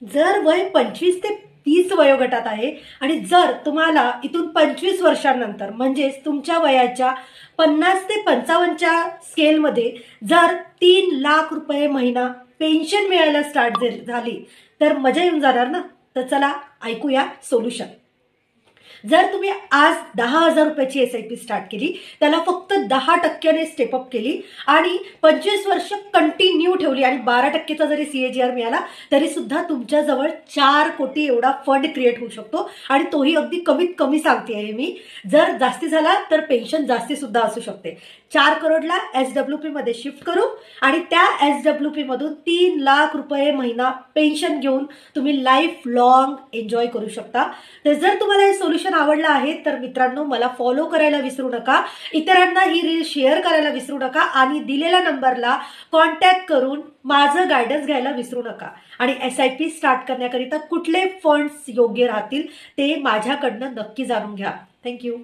जर वय 25 ते 30 वयोगटात आहे आणि जर तुम्हाला इथून 25 वर्षांनंतर म्हणजेच तुमच्या वयाच्या 50 ते 55च्या स्केलमध्ये जर 3 लाख रुपये महिना पेन्शन मिळायला स्टार्ट झाली तर मजा येऊन जाणार ना. तर चला ऐकूया सोल्युशन. जर तुम्ही आज 10,000 रुपयाची SIP स्टार्ट केली, त्याला फक्त 10% स्टेपअप केली आणि 25 वर्ष कंटिन्यू ठेवली आणि 12%चा जरी CAGR मिळाला तरी सुद्धा तुमच्याजवळ 4 कोटी एवढा फंड क्रिएट होऊ शकतो आणि तोही अगदी कमीत कमी सांगतेय मी. जर जास्ती झाला तर पेन्शन जास्ती सुद्धा असू शकते. 4 करोडला SWP मध्ये शिफ्ट करू आणि त्या SWP मधून 3 लाख रुपये महिना पेन्शन घेऊन तुम्ही लाईफ लॉंग एन्जॉय करू शकता. तर जर तुम्हाला हे सोल्युशन आवडलं आहे तर मित्रांनो मला फॉलो करायला विसरू नका, इतरांना ही रील शेअर करायला विसरू नका आणि दिलेल्या नंबरला कॉन्टॅक्ट करून माझं गायडन्स घ्यायला विसरू नका. आणि SIP स्टार्ट करण्याकरिता कुठले फंड्स योग्य राहतील ते माझ्याकडनं नक्की जाणून घ्या. थँक्यू.